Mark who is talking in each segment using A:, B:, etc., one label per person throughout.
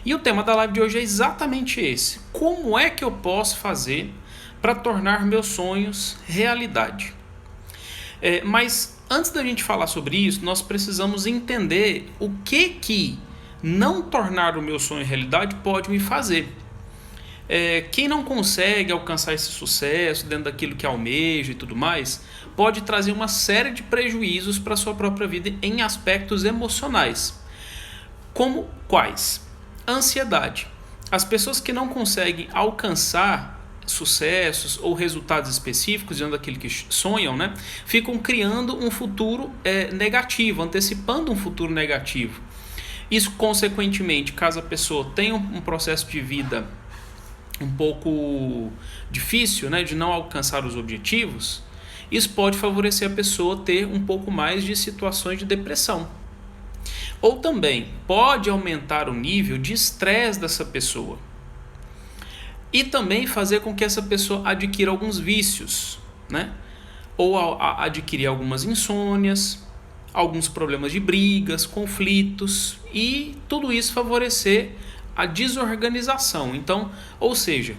A: E o tema da live de hoje é exatamente esse. Como é que eu posso fazer para tornar meus sonhos realidade? Mas antes da gente falar sobre isso, nós precisamos entender o que não tornar o meu sonho realidade pode me fazer. Quem não consegue alcançar esse sucesso dentro daquilo que almeja e tudo mais, pode trazer uma série de prejuízos para a sua própria vida em aspectos emocionais. Como quais? Ansiedade. As pessoas que não conseguem alcançar sucessos ou resultados específicos dentro daquilo que sonham, né, ficam criando um futuro negativo, antecipando um futuro negativo. Isso, consequentemente, caso a pessoa tenha um processo de vida um pouco difícil, né, de não alcançar os objetivos, isso pode favorecer a pessoa ter um pouco mais de situações de depressão. Ou também pode aumentar o nível de estresse dessa pessoa. E também fazer com que essa pessoa adquira alguns vícios, né? Ou adquirir algumas insônias, alguns problemas de brigas, conflitos, e tudo isso favorecer a desorganização. Então, ou seja,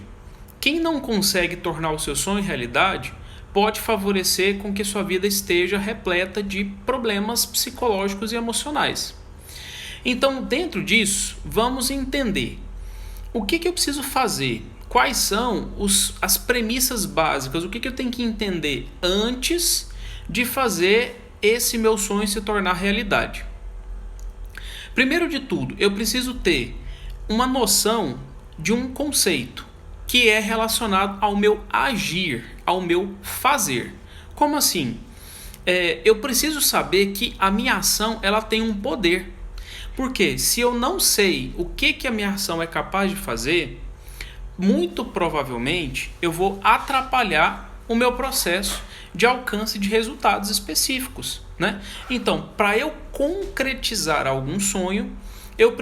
A: quem não consegue tornar o seu sonho realidade pode favorecer com que sua vida esteja repleta de problemas psicológicos e emocionais. Então, dentro disso, vamos entender o que eu preciso fazer, quais são as premissas básicas, o que eu tenho que entender antes de fazer esse meu sonho se tornar realidade. Primeiro de tudo, eu preciso ter uma noção de um conceito que é relacionado ao meu agir, ao meu fazer. Como assim? Eu preciso saber que a minha ação ela tem um poder. Porque se eu não sei o que a minha ação é capaz de fazer, muito provavelmente eu vou atrapalhar o meu processo de alcance de resultados específicos, né? Então, para eu concretizar algum sonho, eu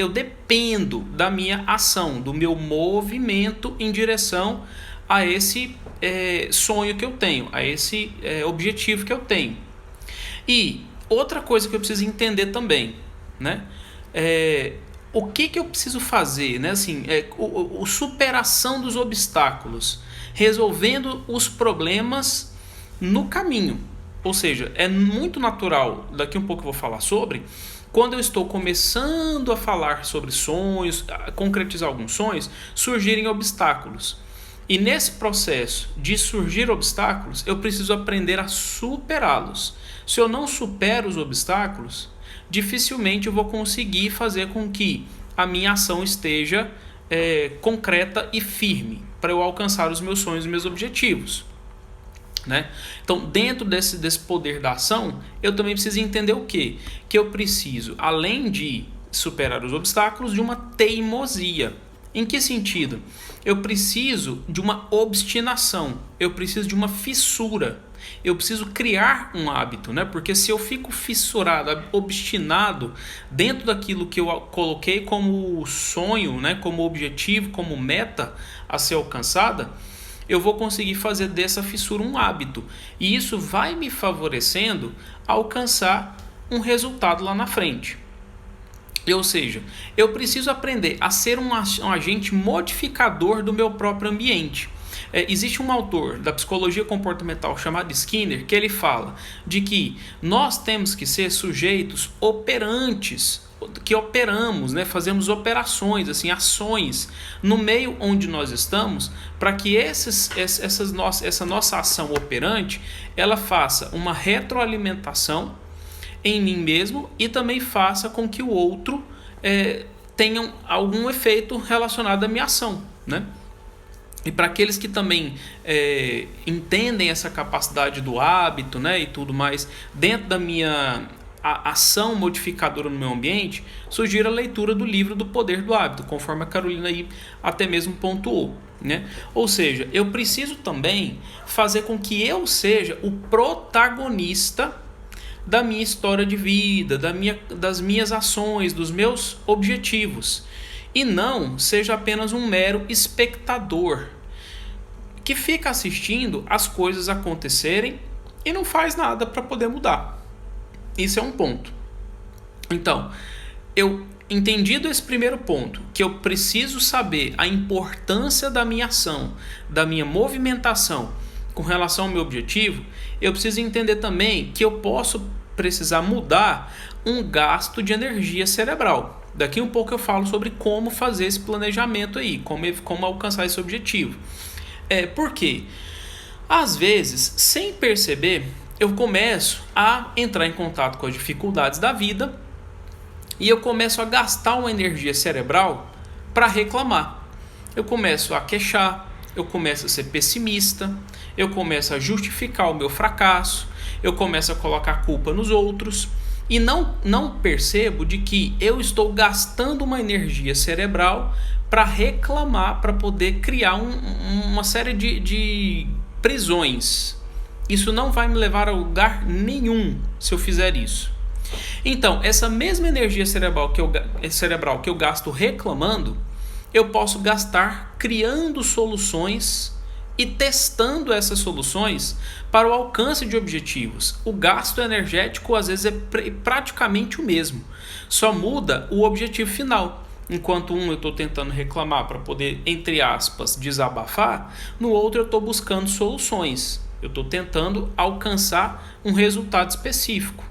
A: dependo da minha ação, do meu movimento em direção a esse sonho que eu tenho, a esse objetivo que eu tenho. E outra coisa que eu preciso entender também, né? O que eu preciso fazer, né? Assim, superação dos obstáculos, resolvendo os problemas no caminho. Ou seja, é muito natural, daqui um pouco eu vou falar sobre, quando eu estou começando a falar sobre sonhos, a concretizar alguns sonhos, surgirem obstáculos. E nesse processo de surgir obstáculos, eu preciso aprender a superá-los. Se eu não supero os obstáculos, dificilmente eu vou conseguir fazer com que a minha ação esteja concreta e firme para eu alcançar os meus sonhos e meus objetivos, né? Então, dentro desse poder da ação, eu também preciso entender o quê? Que eu preciso, além de superar os obstáculos, de uma teimosia. Em que sentido? Eu preciso de uma obstinação, eu preciso de uma fissura, eu preciso criar um hábito, né? Porque se eu fico fissurado, obstinado dentro daquilo que eu coloquei como sonho, né? Como objetivo, como meta a ser alcançada, eu vou conseguir fazer dessa fissura um hábito. E isso vai me favorecendo a alcançar um resultado lá na frente. Ou seja, eu preciso aprender a ser um agente modificador do meu próprio ambiente. Existe um autor da psicologia comportamental chamado Skinner que ele fala de que nós temos que ser sujeitos operantes, que operamos, né? Fazemos operações, assim, ações no meio onde nós estamos, para que essa nossa ação operante ela faça uma retroalimentação em mim mesmo e também faça com que o outro tenha algum efeito relacionado à minha ação, né? E para aqueles que também entendem essa capacidade do hábito, né, e tudo mais, dentro da minha ação modificadora no meu ambiente, sugiro a leitura do livro do Poder do Hábito, conforme a Carolina aí até mesmo pontuou, né? Ou seja, eu preciso também fazer com que eu seja o protagonista da minha história de vida, das minhas ações, dos meus objetivos. E não seja apenas um mero espectador que fica assistindo as coisas acontecerem e não faz nada para poder mudar. Isso é um ponto. Então, eu entendido esse primeiro ponto, que eu preciso saber a importância da minha ação, da minha movimentação com relação ao meu objetivo, eu preciso entender também que eu posso precisar mudar um gasto de energia cerebral. Daqui um pouco eu falo sobre como fazer esse planejamento aí, como alcançar esse objetivo. Por quê? Às vezes, sem perceber, eu começo a entrar em contato com as dificuldades da vida e eu começo a gastar uma energia cerebral para reclamar. Eu começo a queixar, eu começo a ser pessimista, eu começo a justificar o meu fracasso, eu começo a colocar a culpa nos outros e não percebo de que eu estou gastando uma energia cerebral para reclamar, para poder criar uma série de prisões. Isso não vai me levar a lugar nenhum se eu fizer isso. Então, essa mesma energia cerebral que eu gasto reclamando, eu posso gastar criando soluções e testando essas soluções para o alcance de objetivos. O gasto energético às vezes é praticamente o mesmo, só muda o objetivo final. Enquanto eu estou tentando reclamar para poder, entre aspas, desabafar, no outro eu estou buscando soluções. Eu estou tentando alcançar um resultado específico.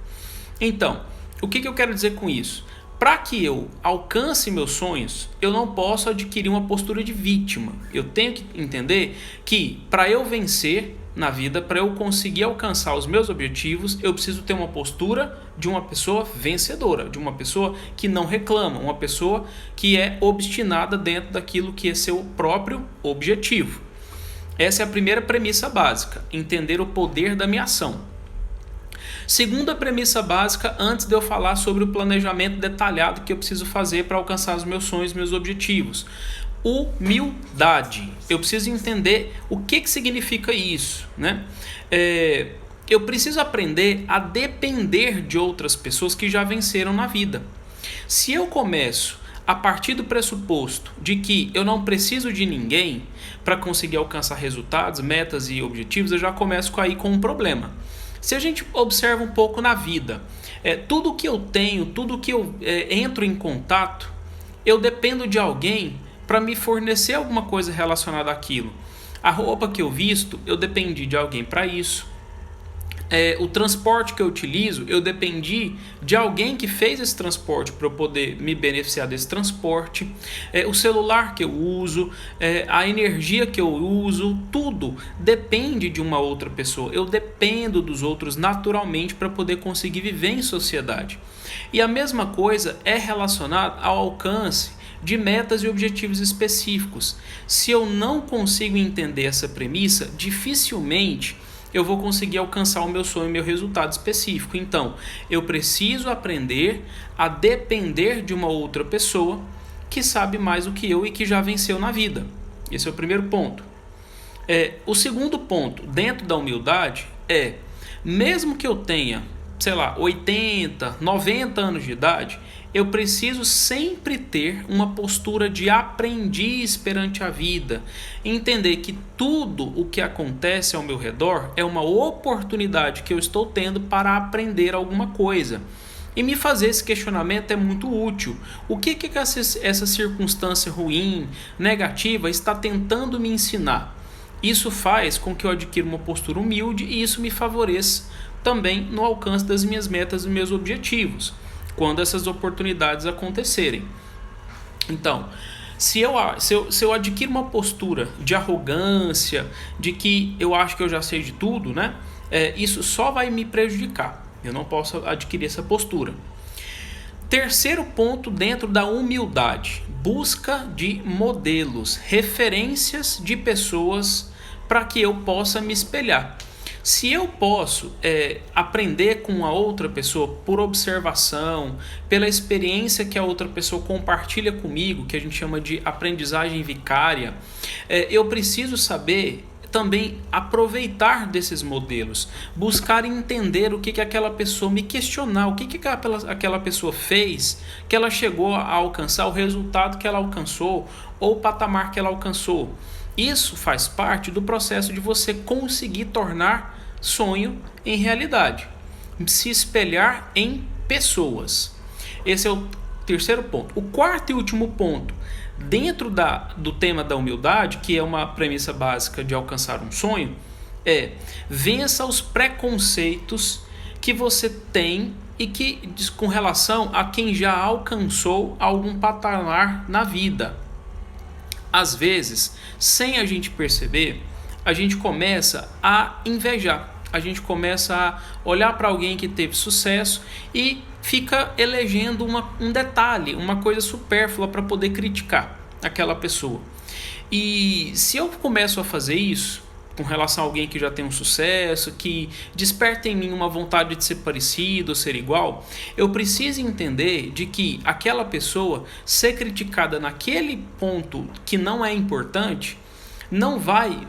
A: Então, o que eu quero dizer com isso? Para que eu alcance meus sonhos, eu não posso adquirir uma postura de vítima. Eu tenho que entender que para eu vencer na vida, para eu conseguir alcançar os meus objetivos, eu preciso ter uma postura de uma pessoa vencedora, de uma pessoa que não reclama, uma pessoa que é obstinada dentro daquilo que é seu próprio objetivo. Essa é a primeira premissa básica, entender o poder da minha ação. Segunda premissa básica, antes de eu falar sobre o planejamento detalhado que eu preciso fazer para alcançar os meus sonhos, meus objetivos. Humildade. Eu preciso entender o que significa isso, né? Eu preciso aprender a depender de outras pessoas que já venceram na vida. Se eu começo a partir do pressuposto de que eu não preciso de ninguém para conseguir alcançar resultados, metas e objetivos, eu já começo aí com um problema. Se a gente observa um pouco na vida, tudo que eu tenho, tudo que eu entro em contato, eu dependo de alguém para me fornecer alguma coisa relacionada àquilo. A roupa que eu visto, eu dependi de alguém para isso. O transporte que eu utilizo, eu dependi de alguém que fez esse transporte para eu poder me beneficiar desse transporte. O celular que eu uso, a energia que eu uso, tudo depende de uma outra pessoa. Eu dependo dos outros naturalmente para poder conseguir viver em sociedade. E a mesma coisa é relacionada ao alcance de metas e objetivos específicos. Se eu não consigo entender essa premissa, dificilmente eu vou conseguir alcançar o meu sonho e meu resultado específico. Então, eu preciso aprender a depender de uma outra pessoa que sabe mais do que eu e que já venceu na vida. Esse é o primeiro ponto. O segundo ponto, dentro da humildade, mesmo que eu tenha, 80, 90 anos de idade, eu preciso sempre ter uma postura de aprendiz perante a vida, entender que tudo o que acontece ao meu redor é uma oportunidade que eu estou tendo para aprender alguma coisa. E me fazer esse questionamento é muito útil. O que essa circunstância ruim, negativa, está tentando me ensinar? Isso faz com que eu adquira uma postura humilde e isso me favoreça também no alcance das minhas metas e meus objetivos, quando essas oportunidades acontecerem. Então, se eu adquiro uma postura de arrogância, de que eu acho que eu já sei de tudo, né? Isso só vai me prejudicar. Eu não posso adquirir essa postura. Terceiro ponto dentro da humildade: busca de modelos, referências de pessoas para que eu possa me espelhar. Se eu posso aprender com a outra pessoa por observação, pela experiência que a outra pessoa compartilha comigo, que a gente chama de aprendizagem vicária, eu preciso saber também aproveitar desses modelos, buscar entender o que aquela pessoa, me questionar o que aquela pessoa fez, que ela chegou a alcançar, o resultado que ela alcançou ou o patamar que ela alcançou. Isso faz parte do processo de você conseguir tornar sonho em realidade, se espelhar em pessoas. Esse é o terceiro ponto. O quarto e último ponto, dentro do tema da humildade, que é uma premissa básica de alcançar um sonho, é: vença os preconceitos que você tem e que com relação a quem já alcançou algum patamar na vida. Às vezes, sem a gente perceber, a gente começa a invejar. A gente começa a olhar para alguém que teve sucesso e fica elegendo um detalhe, uma coisa supérflua para poder criticar aquela pessoa. E se eu começo a fazer isso com relação a alguém que já tem um sucesso, que desperta em mim uma vontade de ser parecido, ser igual, eu preciso entender de que aquela pessoa ser criticada naquele ponto que não é importante, não vai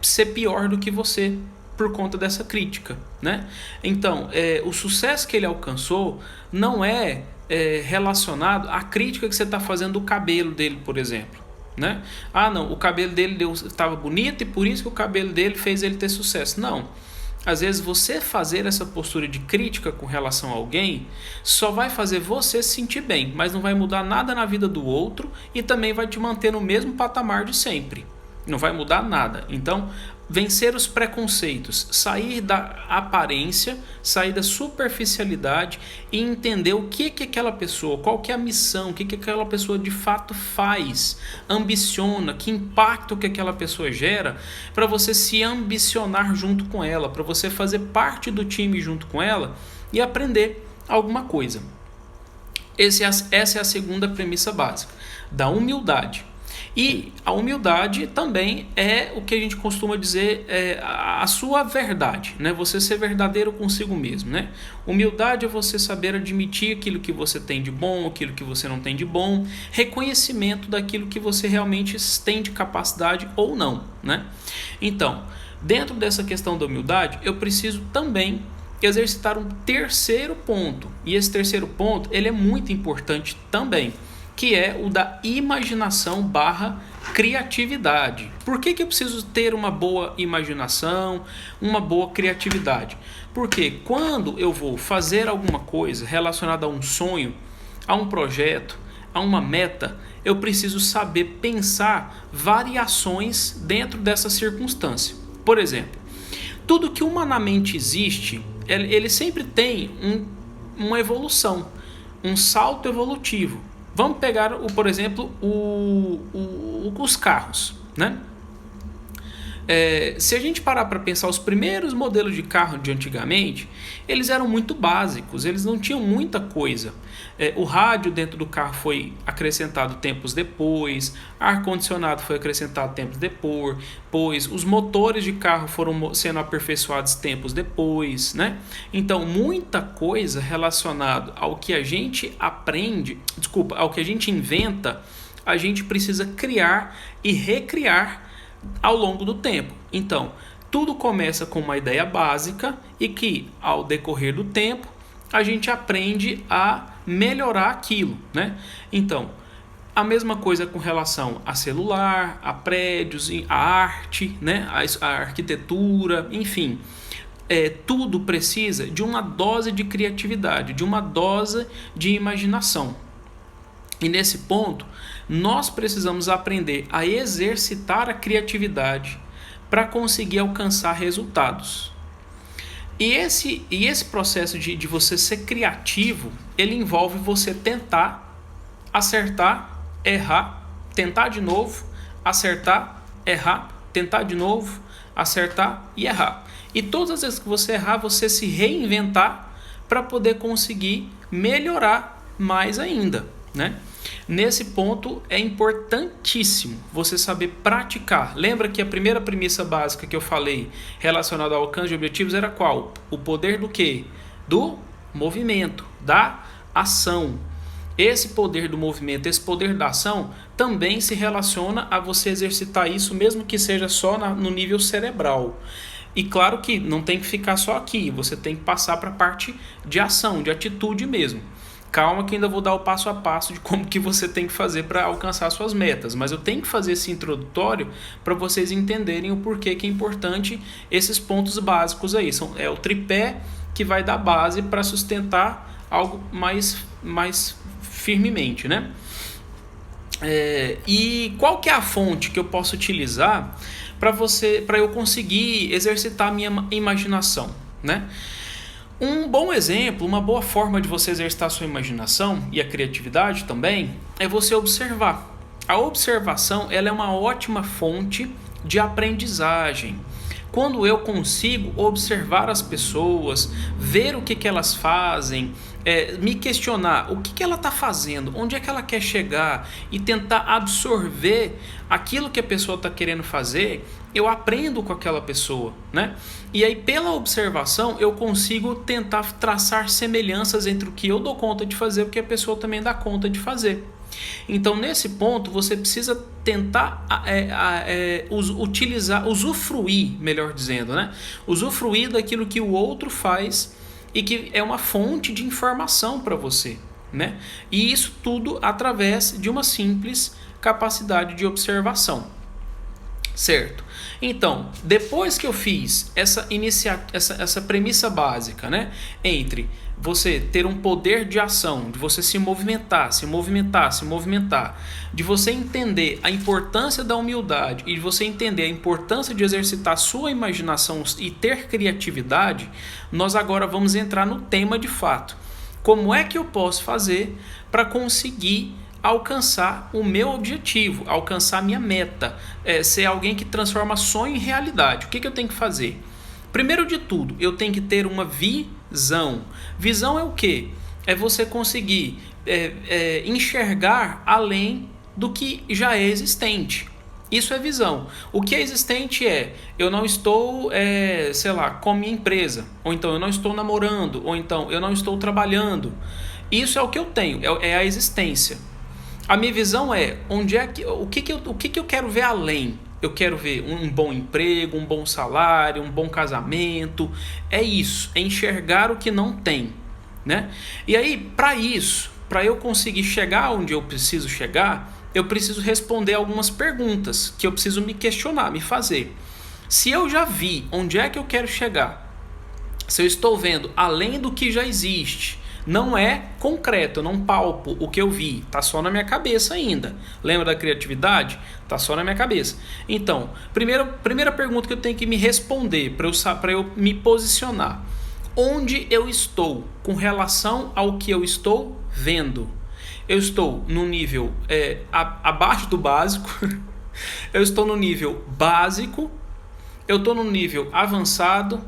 A: ser pior do que você por conta dessa crítica, né? Então, o sucesso que ele alcançou não é relacionado à crítica que você está fazendo do cabelo dele, por exemplo. Né? Ah, não, o cabelo dele estava bonito e por isso que o cabelo dele fez ele ter sucesso. Não. Às vezes você fazer essa postura de crítica com relação a alguém só vai fazer você se sentir bem, mas não vai mudar nada na vida do outro e também vai te manter no mesmo patamar de sempre. Não vai mudar nada. Então, vencer os preconceitos, sair da aparência, sair da superficialidade e entender o que aquela pessoa, qual que é a missão, o que aquela pessoa de fato faz, ambiciona, que impacto que aquela pessoa gera, para você se ambicionar junto com ela, para você fazer parte do time junto com ela e aprender alguma coisa. Essa é a segunda premissa básica, da humildade. E a humildade também é o que a gente costuma dizer, a sua verdade, né? Você ser verdadeiro consigo mesmo, né? Humildade é você saber admitir aquilo que você tem de bom, aquilo que você não tem de bom, reconhecimento daquilo que você realmente tem de capacidade ou não, né? Então, dentro dessa questão da humildade, eu preciso também exercitar um terceiro ponto. E esse terceiro ponto, ele é muito importante também, que é o da imaginação / criatividade. Por que eu preciso ter uma boa imaginação, uma boa criatividade? Porque quando eu vou fazer alguma coisa relacionada a um sonho, a um projeto, a uma meta, eu preciso saber pensar variações dentro dessa circunstância. Por exemplo, tudo que humanamente existe, ele sempre tem uma evolução, um salto evolutivo. Vamos pegar, por exemplo, os carros, né? Se a gente parar para pensar, os primeiros modelos de carro de antigamente, eles eram muito básicos, eles não tinham muita coisa. O rádio dentro do carro foi acrescentado tempos depois, ar-condicionado foi acrescentado tempos depois, os motores de carro foram sendo aperfeiçoados tempos depois, né? Então, muita coisa relacionada ao que a gente aprende, ao que a gente inventa, a gente precisa criar e recriar ao longo do tempo. Então, tudo começa com uma ideia básica e que, ao decorrer do tempo, a gente aprende a melhorar aquilo, né? Então, a mesma coisa com relação a celular, a prédios, a arte, né? A arquitetura, enfim. Tudo precisa de uma dose de criatividade, de uma dose de imaginação. E nesse ponto, nós precisamos aprender a exercitar a criatividade para conseguir alcançar resultados. E esse processo de você ser criativo, ele envolve você tentar, acertar, errar, tentar de novo, acertar, errar, tentar de novo, acertar e errar. E todas as vezes que você errar, você se reinventar para poder conseguir melhorar mais ainda, né? Nesse ponto é importantíssimo você saber praticar. Lembra que a primeira premissa básica que eu falei relacionada ao alcance de objetivos era qual? O poder do quê? Do movimento, da ação. Esse poder do movimento, esse poder da ação também se relaciona a você exercitar isso, mesmo que seja só no nível cerebral. E claro que não tem que ficar só aqui, você tem que passar para a parte de ação, de atitude mesmo. Calma que ainda vou dar o passo a passo de como que você tem que fazer para alcançar suas metas. Mas eu tenho que fazer esse introdutório para vocês entenderem o porquê que é importante esses pontos básicos aí. É o tripé que vai dar base para sustentar algo mais firmemente, né? E qual que é a fonte que eu posso utilizar para eu conseguir exercitar a minha imaginação, né? Um bom exemplo, uma boa forma de você exercitar a sua imaginação e a criatividade também é você observar. A observação, ela é uma ótima fonte de aprendizagem. Quando eu consigo observar as pessoas, ver o que elas fazem, me questionar o que ela está fazendo, onde é que ela quer chegar e tentar absorver aquilo que a pessoa está querendo fazer, eu aprendo com aquela pessoa, né? E aí, pela observação, eu consigo tentar traçar semelhanças entre o que eu dou conta de fazer e o que a pessoa também dá conta de fazer. Então, nesse ponto, você precisa tentar usufruir, melhor dizendo, né? Usufruir daquilo que o outro faz e que é uma fonte de informação para você, né? E isso tudo através de uma simples capacidade de observação, certo? Então, depois que eu fiz essa premissa básica, né, entre você ter um poder de ação, de você se movimentar, de você entender a importância da humildade e de você entender a importância de exercitar a sua imaginação e ter criatividade, nós agora vamos entrar no tema de fato. Como é que eu posso fazer para conseguir alcançar o meu objetivo, alcançar a minha meta, ser alguém que transforma sonho em realidade? O que eu tenho que fazer? Primeiro de tudo, eu tenho que ter uma visão. Visão é o quê? É você conseguir enxergar além do que já é existente. Isso é visão. O que é existente eu não estou, com a minha empresa, ou então eu não estou namorando, ou então eu não estou trabalhando. Isso é o que eu tenho, é a existência. A minha visão o que eu quero ver além? Eu quero ver um bom emprego, um bom salário, um bom casamento. É isso, é enxergar o que não tem, né? E aí, para eu conseguir chegar onde eu preciso chegar, eu preciso responder algumas perguntas que eu preciso me questionar, me fazer. Se eu já vi onde é que eu quero chegar, se eu estou vendo além do que já existe, não é concreto, eu não palpo o que eu vi, tá só na minha cabeça ainda. Lembra da criatividade? Tá só na minha cabeça. Então, primeira pergunta que eu tenho que me responder para eu me posicionar. Onde eu estou com relação ao que eu estou vendo? Eu estou no nível abaixo do básico, eu estou no nível básico, eu estou no nível avançado,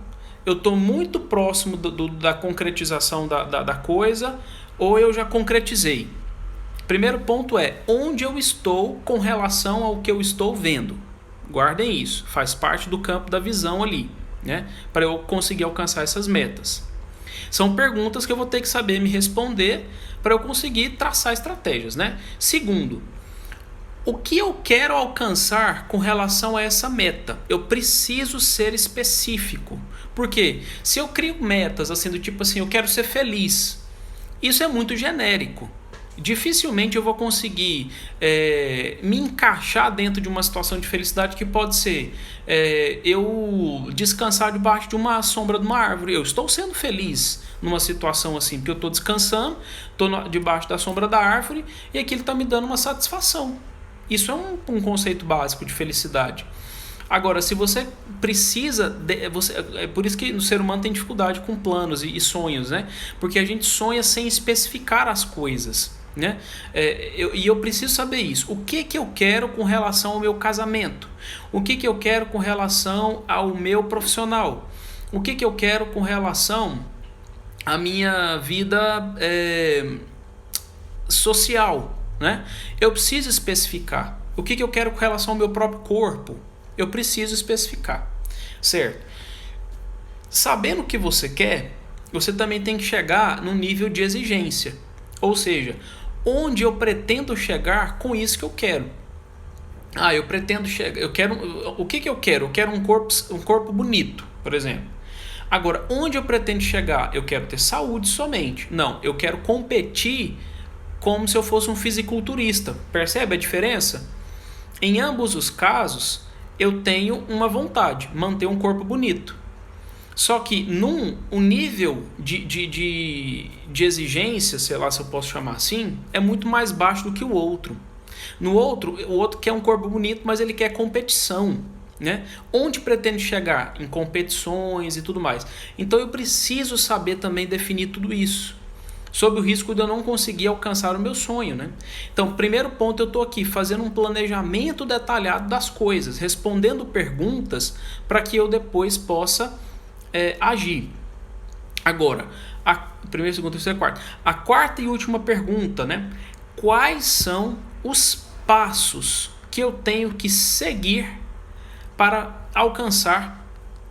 A: eu estou muito próximo da concretização da coisa, ou eu já concretizei. Primeiro ponto é onde eu estou com relação ao que eu estou vendo. Guardem isso, faz parte do campo da visão ali, né? Para eu conseguir alcançar essas metas. São perguntas que eu vou ter que saber me responder para eu conseguir traçar estratégias, né? Segundo, o que eu quero alcançar com relação a essa meta? Eu preciso ser específico. Por quê? Se eu crio metas assim do tipo assim, eu quero ser feliz, isso é muito genérico. Dificilmente eu vou conseguir me encaixar dentro de uma situação de felicidade que pode ser eu descansar debaixo de uma sombra de uma árvore. Eu estou sendo feliz numa situação assim, porque eu estou descansando, estou debaixo da sombra da árvore e aquilo está me dando uma satisfação. Isso é um conceito básico de felicidade. Agora, se você precisa... é por isso que o ser humano tem dificuldade com planos e sonhos, né? Porque a gente sonha sem especificar as coisas, né? Eu preciso saber isso. O que eu quero com relação ao meu casamento? O que eu quero com relação ao meu profissional? O que eu quero com relação à minha vida social, né? Eu preciso especificar. O que eu quero com relação ao meu próprio corpo? Eu preciso especificar, certo? Sabendo o que você quer, você também tem que chegar no nível de exigência. Ou seja, onde eu pretendo chegar com isso que eu quero. Eu pretendo chegar... O que eu quero? Eu quero um corpo bonito, por exemplo. Agora, onde eu pretendo chegar? Eu quero ter saúde somente. Não, eu quero competir como se eu fosse um fisiculturista. Percebe a diferença? Em ambos os casos, eu tenho uma vontade, manter um corpo bonito. Só que o nível de exigência, sei lá se eu posso chamar assim, é muito mais baixo do que o outro. O outro quer um corpo bonito, mas ele quer competição, né? Onde pretende chegar? Em competições e tudo mais. Então eu preciso saber também definir tudo isso, sob o risco de eu não conseguir alcançar o meu sonho, né? Então, primeiro ponto, eu estou aqui fazendo um planejamento detalhado das coisas, respondendo perguntas para que eu depois possa agir. Agora, primeira, segunda, terceira, quarta. A quarta e última pergunta, né? Quais são os passos que eu tenho que seguir para alcançar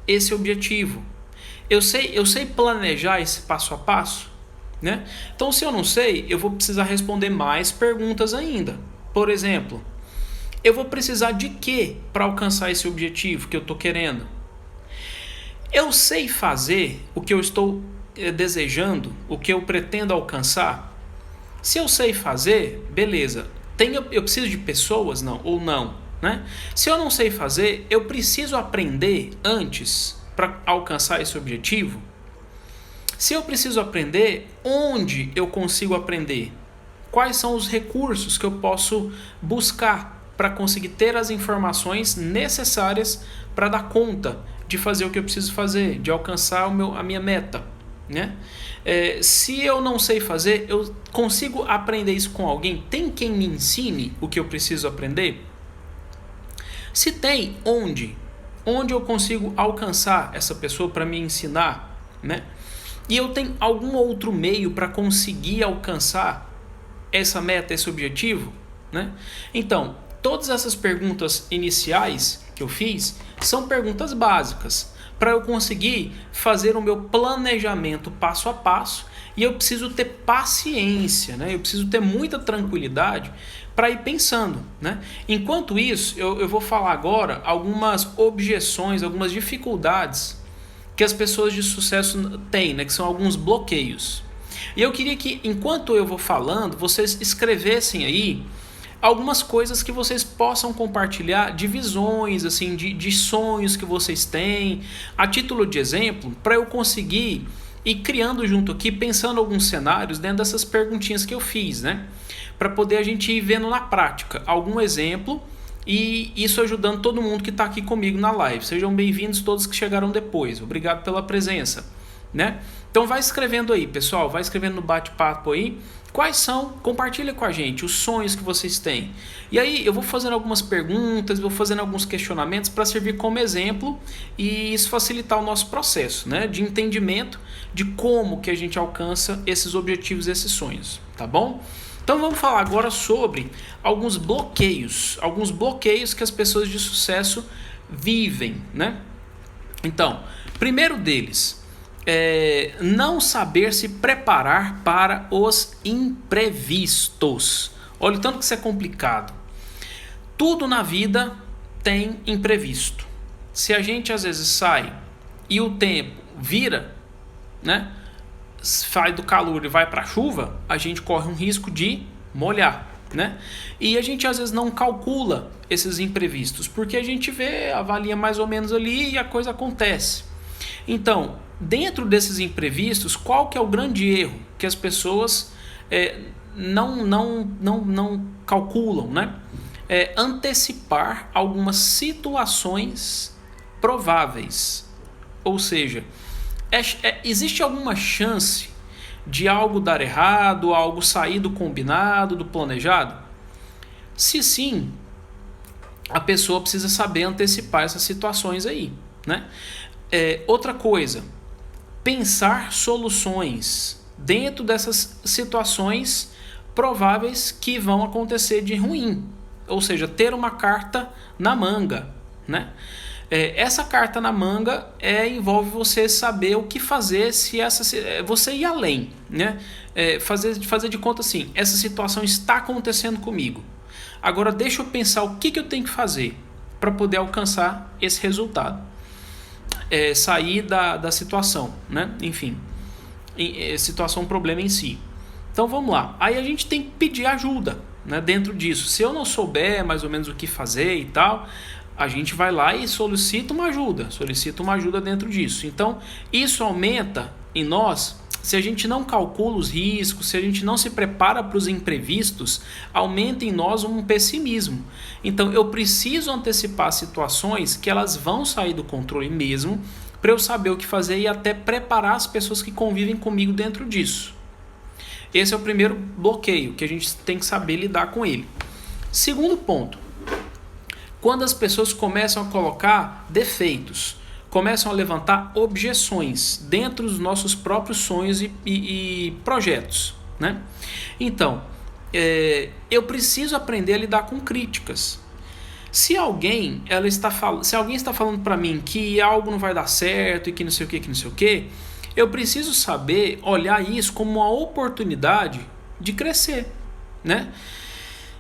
A: esse objetivo? Eu sei planejar esse passo a passo, né? Então, se eu não sei, eu vou precisar responder mais perguntas ainda. Por exemplo, eu vou precisar de quê para alcançar esse objetivo que eu estou querendo? Eu sei fazer o que eu estou desejando, o que eu pretendo alcançar? Se eu sei fazer, beleza. Eu preciso de pessoas, não, ou não, né? Se eu não sei fazer, eu preciso aprender antes para alcançar esse objetivo? Se eu preciso aprender, onde eu consigo aprender? Quais são os recursos que eu posso buscar para conseguir ter as informações necessárias para dar conta de fazer o que eu preciso fazer, de alcançar a minha meta, né? Se eu não sei fazer, eu consigo aprender isso com alguém? Tem quem me ensine o que eu preciso aprender? Se tem, onde? Onde eu consigo alcançar essa pessoa para me ensinar, né? E eu tenho algum outro meio para conseguir alcançar essa meta, esse objetivo, né? Então, todas essas perguntas iniciais que eu fiz são perguntas básicas para eu conseguir fazer o meu planejamento passo a passo, e eu preciso ter paciência, né? Eu preciso ter muita tranquilidade para ir pensando, né? Enquanto isso, eu vou falar agora algumas objeções, algumas dificuldades que as pessoas de sucesso têm, né? Que são alguns bloqueios. E eu queria que, enquanto eu vou falando, vocês escrevessem aí algumas coisas que vocês possam compartilhar, de visões, assim, de sonhos que vocês têm, a título de exemplo, para eu conseguir ir criando junto aqui, pensando alguns cenários dentro dessas perguntinhas que eu fiz, né? Para poder a gente ir vendo na prática algum exemplo, e isso ajudando todo mundo que está aqui comigo na live. Sejam bem-vindos todos que chegaram depois. Obrigado pela presença, né? Então vai escrevendo aí, pessoal. Vai escrevendo no bate-papo aí. Quais são? Compartilha com a gente os sonhos que vocês têm. E aí eu vou fazendo algumas perguntas, vou fazendo alguns questionamentos para servir como exemplo e isso facilitar o nosso processo, né? De entendimento de como que a gente alcança esses objetivos, esses sonhos, tá bom? Então vamos falar agora sobre alguns bloqueios que as pessoas de sucesso vivem, né? Então, primeiro deles é não saber se preparar para os imprevistos. Olha o tanto que isso é complicado. Tudo na vida tem imprevisto. Se a gente às vezes sai e o tempo vira, né? Sai do calor e vai para a chuva, a gente corre um risco de molhar, né? E a gente às vezes não calcula esses imprevistos, porque a gente avalia mais ou menos ali e a coisa acontece. Então, dentro desses imprevistos, qual que é o grande erro que as pessoas não calculam, né? Antecipar algumas situações prováveis. Ou seja, existe alguma chance de algo dar errado, algo sair do combinado, do planejado? Se sim, a pessoa precisa saber antecipar essas situações aí, né? Outra coisa, pensar soluções dentro dessas situações prováveis que vão acontecer de ruim. Ou seja, ter uma carta na manga, né? Essa carta na manga envolve você saber o que fazer se você ir além, né? Fazer de conta assim, essa situação está acontecendo comigo. Agora deixa eu pensar o que eu tenho que fazer para poder alcançar esse resultado. Sair da situação, né? Enfim, situação, problema em si. Então vamos lá. Aí a gente tem que pedir ajuda, né, dentro disso. Se eu não souber mais ou menos o que fazer e tal, a gente vai lá e solicita uma ajuda dentro disso. Então, isso aumenta em nós, se a gente não calcula os riscos, se a gente não se prepara para os imprevistos, aumenta em nós um pessimismo. Então, eu preciso antecipar situações que elas vão sair do controle mesmo, para eu saber o que fazer e até preparar as pessoas que convivem comigo dentro disso. Esse é o primeiro bloqueio, que a gente tem que saber lidar com ele. Segundo ponto, quando as pessoas começam a colocar defeitos, começam a levantar objeções dentro dos nossos próprios sonhos e projetos, né? Então, eu preciso aprender a lidar com críticas. Se alguém está falando para mim que algo não vai dar certo e que não sei o que, eu preciso saber olhar isso como uma oportunidade de crescer, né?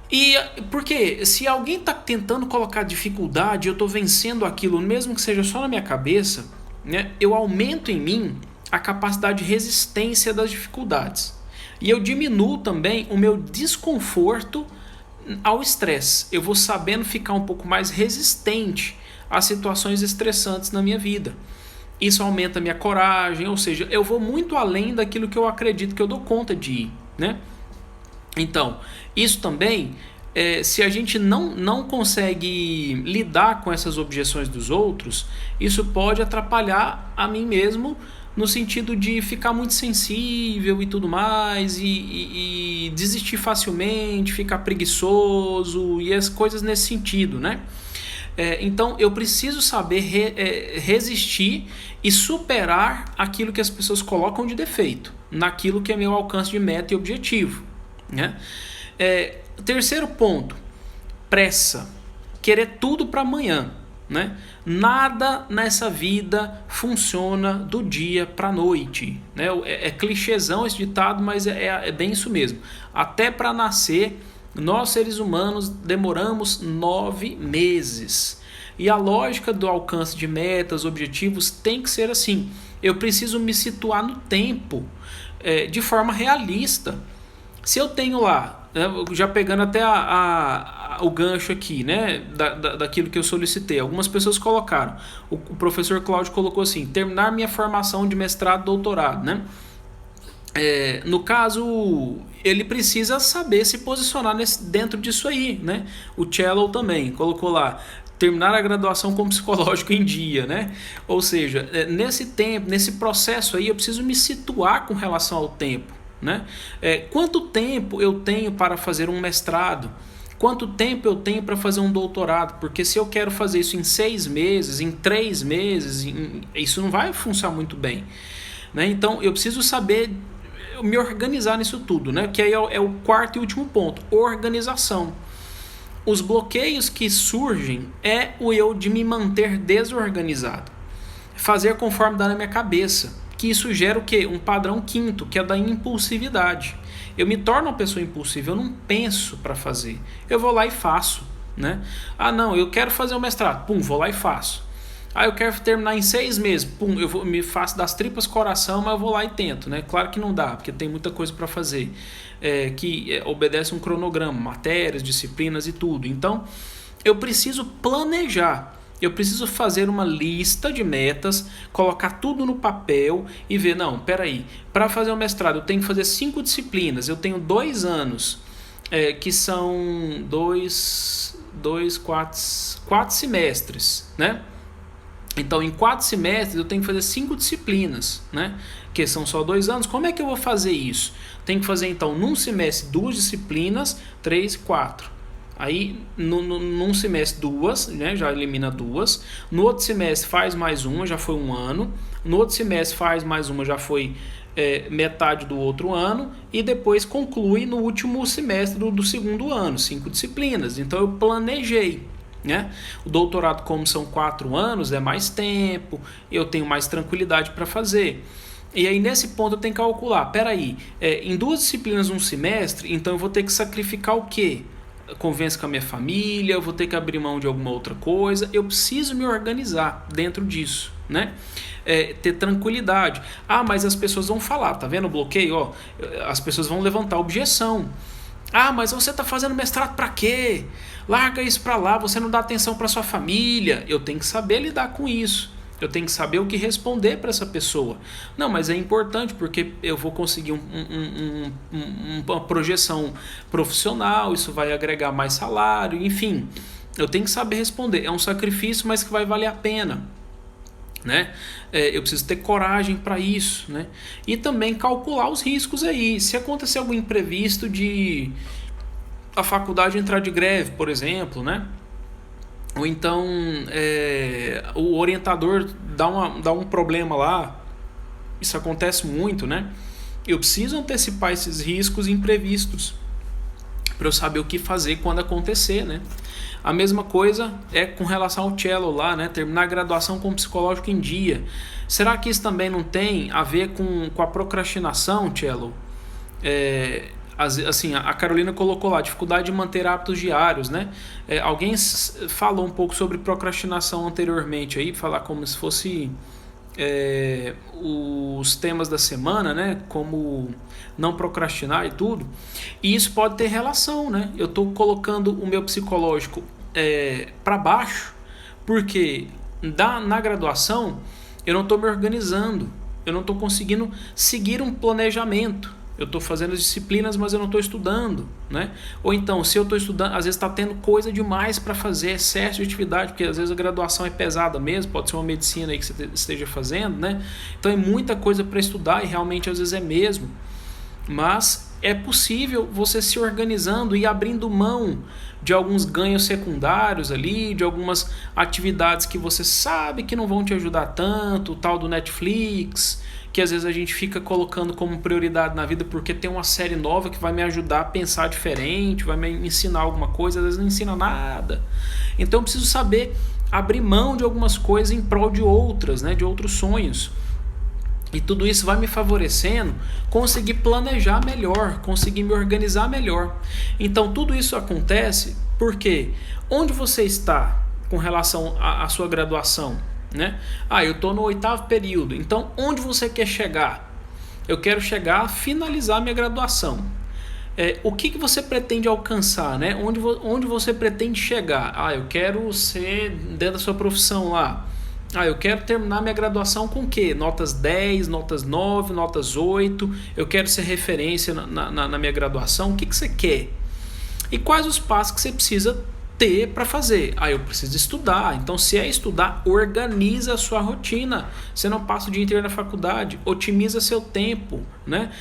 A: E porque se alguém está tentando colocar dificuldade, eu estou vencendo aquilo, mesmo que seja só na minha cabeça, né, eu aumento em mim a capacidade de resistência das dificuldades. E eu diminuo também o meu desconforto ao estresse. Eu vou sabendo ficar um pouco mais resistente às situações estressantes na minha vida. Isso aumenta a minha coragem, ou seja, eu vou muito além daquilo que eu acredito que eu dou conta de ir, né? Então, isso também, se a gente não consegue lidar com essas objeções dos outros, isso pode atrapalhar a mim mesmo no sentido de ficar muito sensível e tudo mais, e desistir facilmente, ficar preguiçoso e as coisas nesse sentido, né? Então, eu preciso saber resistir e superar aquilo que as pessoas colocam de defeito, naquilo que é meu alcance de meta e objetivo, né? Terceiro ponto, pressa, querer tudo para amanhã, né? Nada nessa vida funciona do dia para a noite, né? É clichêzão esse ditado, mas é bem isso mesmo. Até para nascer, nós seres humanos demoramos 9 meses. E a lógica do alcance de metas, objetivos tem que ser assim. Eu preciso me situar no tempo de forma realista. Se eu tenho lá, né, já pegando até o gancho aqui, né, daquilo que eu solicitei, algumas pessoas colocaram, o professor Cláudio colocou assim, terminar minha formação de mestrado, doutorado, né? No caso, ele precisa saber se posicionar dentro disso aí, né? O Cello também colocou lá, terminar a graduação com psicológico em dia, né? Ou seja, nesse tempo, nesse processo aí, eu preciso me situar com relação ao tempo, né? Quanto tempo eu tenho para fazer um mestrado? Quanto tempo eu tenho para fazer um doutorado? Porque se eu quero fazer isso em 6 meses, em 3 meses, isso não vai funcionar muito bem, né? Então eu preciso saber me organizar nisso tudo, né? Que aí é o quarto e último ponto, organização. Os bloqueios que surgem é o eu de me manter desorganizado, fazer conforme dá na minha cabeça, que isso gera o quê? Um padrão quinto, que é da impulsividade. Eu me torno uma pessoa impulsiva, eu não penso para fazer, eu vou lá e faço, né? Ah não, eu quero fazer um mestrado, pum, vou lá e faço. Ah, eu quero terminar em 6 meses, pum, me faço das tripas coração, mas eu vou lá e tento, né? Claro que não dá, porque tem muita coisa para fazer, que obedece um cronograma, matérias, disciplinas e tudo. Então, eu preciso planejar. Eu preciso fazer uma lista de metas, colocar tudo no papel e ver, não, peraí, para fazer o mestrado eu tenho que fazer 5 disciplinas, eu tenho 2 anos, que são 4 semestres, né? Então, em 4 semestres eu tenho que fazer 5 disciplinas, né? Que são só 2 anos. Como é que eu vou fazer isso? Tenho que fazer, então, num semestre 2 disciplinas, 3, 4. Aí, num semestre 2, né? Já elimina 2. No outro semestre faz mais uma, já foi 1 ano. No outro semestre faz mais uma, já foi metade do outro ano. E depois conclui no último semestre do segundo ano, 5 disciplinas. Então, eu planejei. Né? O doutorado, como são 4 anos, é mais tempo, eu tenho mais tranquilidade para fazer. E aí nesse ponto eu tenho que calcular, peraí, em 2 disciplinas um semestre, então eu vou ter que sacrificar o quê? Convencer com a minha família, eu vou ter que abrir mão de alguma outra coisa, eu preciso me organizar dentro disso, né? Ter tranquilidade. Ah, mas as pessoas vão falar, tá vendo o bloqueio? Ó, as pessoas vão levantar objeção. Ah, mas você está fazendo mestrado para quê? Larga isso para lá, você não dá atenção para sua família. Eu tenho que saber lidar com isso. Eu tenho que saber o que responder para essa pessoa. Não, mas é importante porque eu vou conseguir uma projeção profissional, isso vai agregar mais salário, enfim. Eu tenho que saber responder. É um sacrifício, mas que vai valer a pena. Né? Eu preciso ter coragem para isso, né? E também calcular os riscos aí. Se acontecer algum imprevisto de a faculdade entrar de greve, por exemplo, né? Ou então o orientador dá um problema lá, isso acontece muito, né? Eu preciso antecipar esses riscos imprevistos para eu saber o que fazer quando acontecer, né? A mesma coisa é com relação ao cello lá, né? Terminar a graduação com psicológico em dia. Será que isso também não tem a ver com a procrastinação, cello? Assim, a Carolina colocou lá, dificuldade de manter hábitos diários, né? Alguém falou um pouco sobre procrastinação anteriormente aí, falar como se fosse os temas da semana, né? Como não procrastinar e tudo. E isso pode ter relação, né? Eu estou colocando o meu psicológico para baixo porque na graduação eu não estou me organizando, eu não estou conseguindo seguir um planejamento. Eu estou fazendo as disciplinas, mas eu não estou estudando, né? Ou então, se eu estou estudando, às vezes está tendo coisa demais para fazer, excesso de atividade, porque às vezes a graduação é pesada mesmo, pode ser uma medicina aí que você esteja fazendo, né? Então é muita coisa para estudar e realmente às vezes é mesmo. Mas é possível você se organizando e abrindo mão de alguns ganhos secundários ali, de algumas atividades que você sabe que não vão te ajudar tanto, o tal do Netflix, que às vezes a gente fica colocando como prioridade na vida porque tem uma série nova que vai me ajudar a pensar diferente, vai me ensinar alguma coisa, às vezes não ensina nada. Então eu preciso saber abrir mão de algumas coisas em prol de outras, né, de outros sonhos. E tudo isso vai me favorecendo conseguir planejar melhor, conseguir me organizar melhor. Então tudo isso acontece porque onde você está com relação à sua graduação, né? Eu estou no 8º período, então onde você quer chegar? Eu quero chegar a finalizar minha graduação. O que você pretende alcançar, né? Onde você pretende chegar? Eu quero ser dentro da sua profissão lá. Eu quero terminar minha graduação com o quê? Notas 10, notas 9, notas 8. Eu quero ser referência na minha graduação. O que você quer? E quais os passos que você precisa ter para fazer? Eu preciso estudar. Então, se é estudar, organiza a sua rotina. Você não passa o dia inteiro na faculdade. Otimiza seu tempo, né?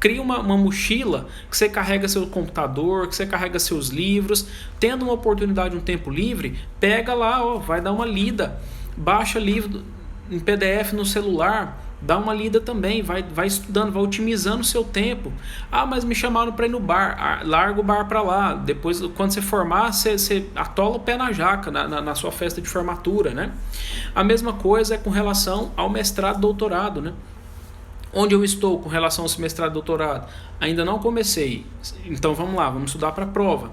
A: Cria uma mochila que você carrega seu computador, que você carrega seus livros. Tendo uma oportunidade, um tempo livre, pega lá, vai dar uma lida. Baixa livro em PDF no celular, dá uma lida também, vai estudando, vai otimizando o seu tempo. Mas me chamaram para ir no bar, larga o bar para lá. Depois, quando você formar, você atola o pé na jaca na sua festa de formatura, né? A mesma coisa é com relação ao mestrado e doutorado, né? Onde eu estou com relação ao mestrado e doutorado? Ainda não comecei, então vamos lá, vamos estudar para a prova.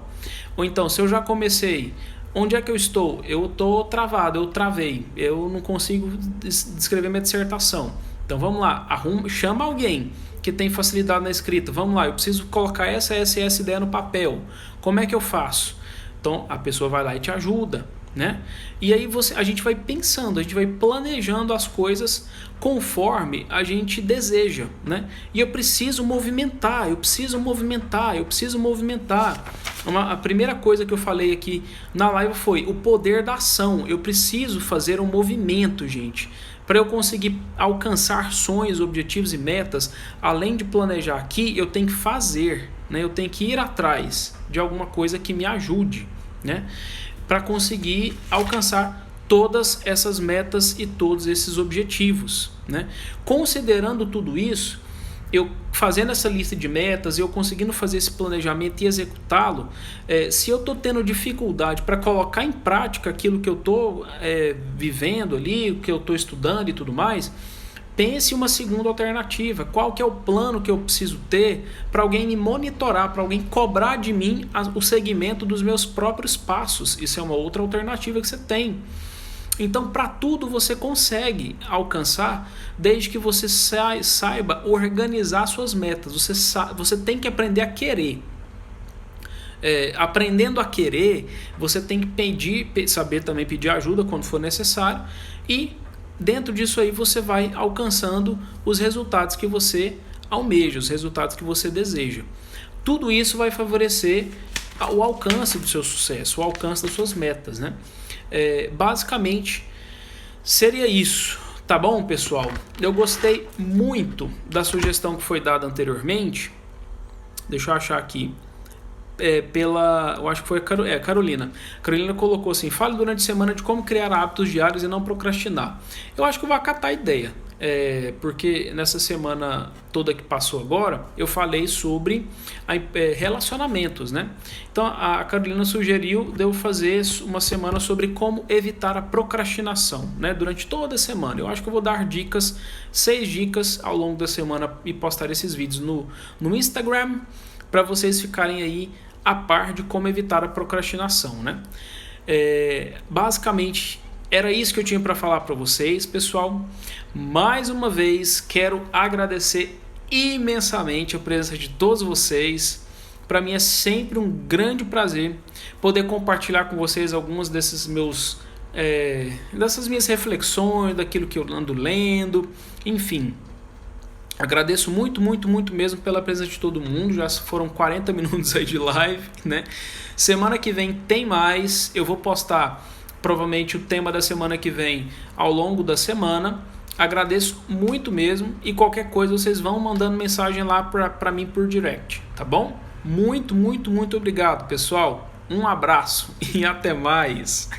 A: Ou então, se eu já comecei, onde é que eu estou? Eu estou travado, eu travei, eu não consigo descrever minha dissertação. Então vamos lá, chama alguém que tem facilidade na escrita. Vamos lá, eu preciso colocar essa ideia no papel. Como é que eu faço? Então a pessoa vai lá e te ajuda, né? E aí a gente vai pensando, a gente vai planejando as coisas conforme a gente deseja, né? E eu preciso movimentar. A primeira coisa que eu falei aqui na live foi o poder da ação. Eu preciso fazer um movimento, gente. Para eu conseguir alcançar sonhos, objetivos e metas, além de planejar aqui, eu tenho que fazer, né? Eu tenho que ir atrás de alguma coisa que me ajude, né? Para conseguir alcançar todas essas metas e todos esses objetivos, né? Considerando tudo isso, eu fazendo essa lista de metas, eu conseguindo fazer esse planejamento e executá-lo, se eu estou tendo dificuldade para colocar em prática aquilo que eu estou vivendo ali, o que eu estou estudando e tudo mais, pense uma segunda alternativa. Qual que é o plano que eu preciso ter para alguém me monitorar, para alguém cobrar de mim o segmento dos meus próprios passos? Isso é uma outra alternativa que você tem. Então, para tudo você consegue alcançar, desde que você saiba organizar suas metas. Você tem que aprender a querer. aprendendo a querer, você tem que saber também pedir ajuda quando for necessário, e dentro disso aí você vai alcançando os resultados que você almeja, os resultados que você deseja. Tudo isso vai favorecer o alcance do seu sucesso, o alcance das suas metas, né? Basicamente seria isso, tá bom, pessoal? Eu gostei muito da sugestão que foi dada anteriormente. Deixa eu achar aqui. Eu acho que foi a Carolina. Carolina colocou assim: fale durante a semana de como criar hábitos diários e não procrastinar. Eu acho que eu vou acatar a ideia, porque nessa semana toda que passou agora, eu falei sobre relacionamentos, né? Então a Carolina sugeriu de eu fazer uma semana sobre como evitar a procrastinação, né? Durante toda a semana. Eu acho que eu vou dar 6 dicas ao longo da semana, e postar esses vídeos no Instagram, para vocês ficarem aí a par de como evitar a procrastinação, né? Basicamente era isso que eu tinha para falar para vocês, pessoal. Mais uma vez quero agradecer imensamente a presença de todos vocês. Para mim é sempre um grande prazer poder compartilhar com vocês algumas dessas minhas reflexões, daquilo que eu ando lendo, enfim. Agradeço muito, muito, muito mesmo pela presença de todo mundo. Já foram 40 minutos aí de live, né? Semana que vem tem mais. Eu vou postar provavelmente o tema da semana que vem ao longo da semana. Agradeço muito mesmo, e qualquer coisa vocês vão mandando mensagem lá para mim por direct, tá bom? Muito, muito, muito obrigado, pessoal. Um abraço e até mais.